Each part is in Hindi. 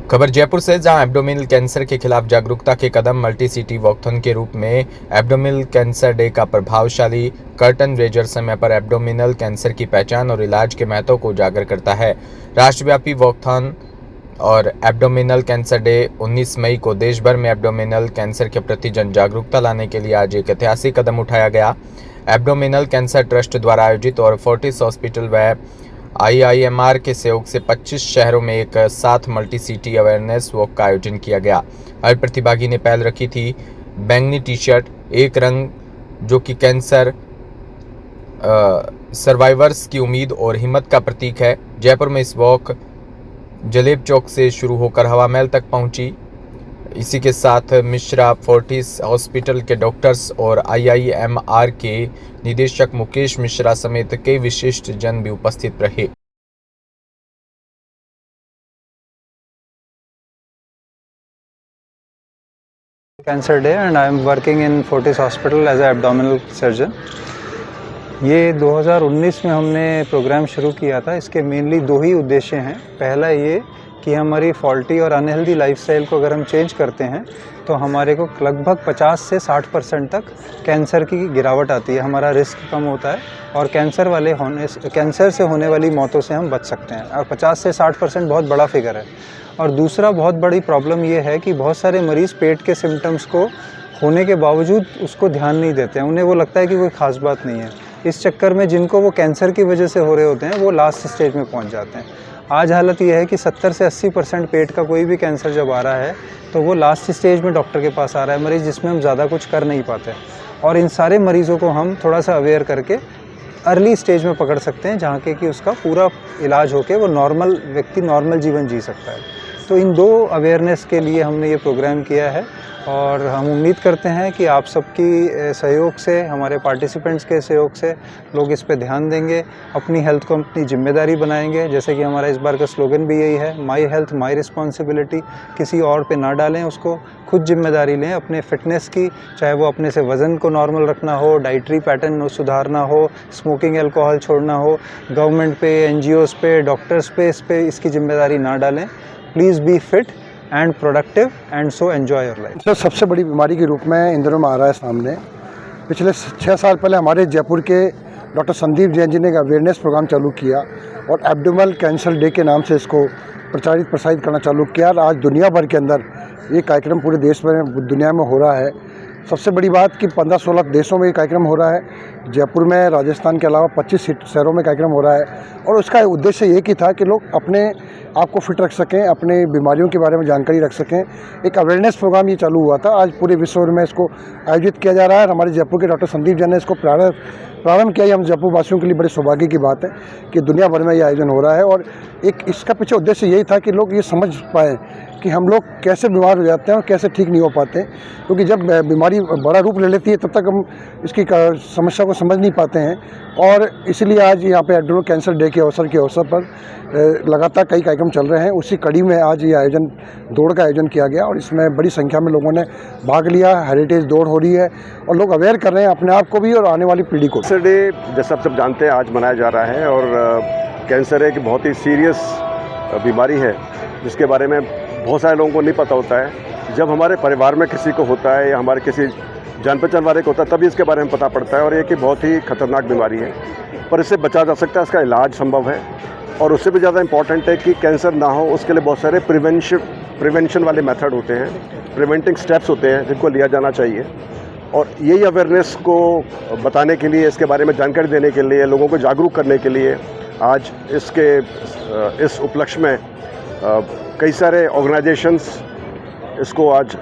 खबर जयपुर से, जहां एब्डोमिनल कैंसर के खिलाफ जागरूकता के कदम मल्टी सिटी वॉकथॉन के रूप में एब्डोमिनल कैंसर डे का प्रभावशाली कर्टन रेजर समय पर एब्डोमिनल कैंसर की पहचान और इलाज के महत्व को उजागर करता है। राष्ट्रव्यापी वॉकथॉन और एब्डोमिनल कैंसर डे 19 मई को देश भर में एब्डोमिनल कैंसर के प्रति जन जागरूकता लाने के लिए आज एक ऐतिहासिक कदम उठाया गया। एब्डोमिनल कैंसर ट्रस्ट द्वारा आयोजित और फोर्टिस हॉस्पिटल व IIMR के सहयोग से 25 शहरों में एक साथ मल्टी सिटी अवेयरनेस वॉक का आयोजन किया गया। हर प्रतिभागी ने पहल रखी थी बैंगनी टी शर्ट, एक रंग जो कि कैंसर सर्वाइवर्स की उम्मीद और हिम्मत का प्रतीक है। जयपुर में इस वॉक जलेब चौक से शुरू होकर हवा महल तक पहुंची। इसी के साथ मिश्रा फोर्टिस हॉस्पिटल के डॉक्टर्स और IIMR के निदेशक मुकेश मिश्रा समेत कई विशिष्ट जन भी उपस्थित रहे। Cancer day and I am working in Fortis hospital as an abdominal surgeon. ये 2019 में हमने प्रोग्राम शुरू किया था। इसके मेनली दो ही उद्देश्य हैं। पहला ये कि हमारी फॉल्टी और अनहेल्दी लाइफस्टाइल को अगर हम चेंज करते हैं तो हमारे को लगभग 50 से 60% तक कैंसर की गिरावट आती है, हमारा रिस्क कम होता है और कैंसर से होने वाली मौतों से हम बच सकते हैं। और 50 से 60% बहुत बड़ा फिगर है। और दूसरा बहुत बड़ी प्रॉब्लम ये है कि बहुत सारे मरीज़ पेट के सिम्टम्स को होने के बावजूद उसको ध्यान नहीं देते हैं। उन्हें वो लगता है कि कोई ख़ास बात नहीं है। इस चक्कर में जिनको वो कैंसर की वजह से हो रहे होते हैं वो लास्ट स्टेज में पहुंच जाते हैं। आज हालत ये है कि 70 से 80% पेट का कोई भी कैंसर जब आ रहा है तो वो लास्ट स्टेज में डॉक्टर के पास आ रहा है मरीज़, जिसमें हम ज़्यादा कुछ कर नहीं पाते। और इन सारे मरीज़ों को हम थोड़ा सा अवेयर करके अर्ली स्टेज में पकड़ सकते हैं, जहाँ के कि उसका पूरा इलाज होके वो व्यक्ति नॉर्मल जीवन जी सकता है। तो इन दो अवेयरनेस के लिए हमने ये प्रोग्राम किया है और हम उम्मीद करते हैं कि आप सबकी सहयोग से, हमारे पार्टिसिपेंट्स के सहयोग से लोग इस पे ध्यान देंगे, अपनी हेल्थ को अपनी जिम्मेदारी बनाएंगे। जैसे कि हमारा इस बार का स्लोगन भी यही है, माई हेल्थ माई रिस्पॉन्सिबिलिटी। किसी और पे ना डालें उसको, खुद जिम्मेदारी लें अपने फिटनेस की, चाहे वो अपने से वज़न को नॉर्मल रखना हो, डाइटरी पैटर्न सुधारना हो, स्मोकिंग अल्कोहल छोड़ना हो। गवर्नमेंट पे, NGOs पे, डॉक्टर्स पे इसकी जिम्मेदारी ना डालें। Please be fit and productive and so enjoy your life. तो सबसे बड़ी बीमारी के रूप में इन दिनों में आ रहा है सामने। पिछले 6 साल पहले हमारे जयपुर के डॉक्टर संदीप जैन जी ने एक अवेयरनेस प्रोग्राम चालू किया और एब्डोमिनल कैंसर डे के नाम से इसको प्रसारित करना चालू किया। और आज दुनिया भर के अंदर ये कार्यक्रम पूरे देश में, दुनिया में हो रहा है। सबसे बड़ी बात कि 15-16 देशों में ये कार्यक्रम हो रहा है। जयपुर में, राजस्थान के अलावा 25 शहरों में कार्यक्रम हो रहा है और उसका उद्देश्य ये कि था कि लोग अपने आप को फिट रख सकें, अपने बीमारियों के बारे में जानकारी रख सकें। एक अवेयरनेस प्रोग्राम ये चालू हुआ था। आज पूरे विश्व में इसको आयोजित किया जा रहा है। हमारे जयपुर के डॉक्टर संदीप जैन ने इसको प्रारंभ किया। हम जयपुर वासियों के लिए बड़े सौभाग्य की बात है कि दुनिया भर में ये आयोजन हो रहा है। और एक इसका पीछे उद्देश्य यही था कि लोग ये समझ पाएँ कि हम लोग कैसे बीमार हो जाते हैं और कैसे ठीक नहीं हो पाते, क्योंकि जब बीमारी बड़ा रूप ले लेती है तब तक हम इसकी समस्या को समझ नहीं पाते हैं। और इसलिए आज यहाँ पे एब्डोमिनल कैंसर डे के अवसर पर लगातार कई कार्यक्रम चल रहे हैं। उसी कड़ी में आज ये दौड़ का आयोजन किया गया और इसमें बड़ी संख्या में लोगों ने भाग लिया। हेरिटेज दौड़ हो रही है और लोग अवेयर कर रहे हैं अपने आप को भी और आने वाली पीढ़ी को। कैंसर डे जैसा आप सब जानते हैं आज मनाया जा रहा है और कैंसर एक बहुत ही सीरियस बीमारी है जिसके बारे में बहुत सारे लोगों को नहीं पता होता है। जब हमारे परिवार में किसी को होता है या हमारे किसी जान पहचान वाले को होता है तभी इसके बारे में पता पड़ता है और ये कि बहुत ही खतरनाक बीमारी है, पर इससे बचा जा सकता है, इसका इलाज संभव है। और उससे भी ज़्यादा इम्पॉर्टेंट है कि कैंसर ना हो उसके लिए बहुत सारे प्रिवेंशन वाले मेथड होते हैं, प्रिवेंटिंग स्टेप्स होते हैं जिनको लिया जाना चाहिए। और यही अवेयरनेस को बताने के लिए, इसके बारे में जानकारी देने के लिए, लोगों को जागरूक करने के लिए आज इस उपलक्ष्य में कई सारे ऑर्गेनाइजेशंस इसको आज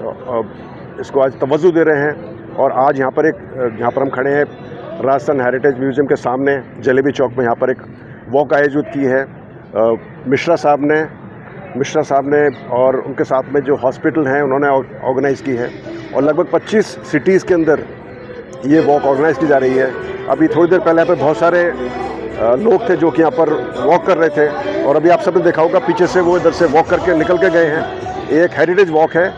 तवज्जो दे रहे हैं। और आज यहाँ पर हम खड़े हैं राजस्थान हेरिटेज म्यूज़ियम के सामने जलेबी चौक में। यहाँ पर एक वॉक आयोजित की है मिश्रा साहब ने और उनके साथ में जो हॉस्पिटल हैं उन्होंने ऑर्गेनाइज़ की है और लगभग 25 सिटीज़ के अंदर ये वॉक ऑर्गेनाइज़ की जा रही है। अभी थोड़ी देर पहले यहाँ पर बहुत सारे लोग थे जो कि यहाँ पर वॉक कर रहे थे और अभी आप सबने देखा होगा पीछे से वो इधर से वॉक करके निकल के गए हैं। एक हेरिटेज वॉक है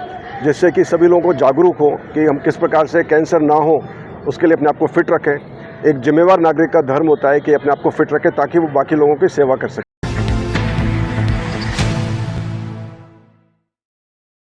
जिससे कि सभी लोगों को जागरूक हो कि हम किस प्रकार से कैंसर ना हो उसके लिए अपने आप को फिट रखें। एक जिम्मेवार नागरिक का धर्म होता है कि अपने आप को फिट रखें ताकि वो बाकी लोगों की सेवा कर सके।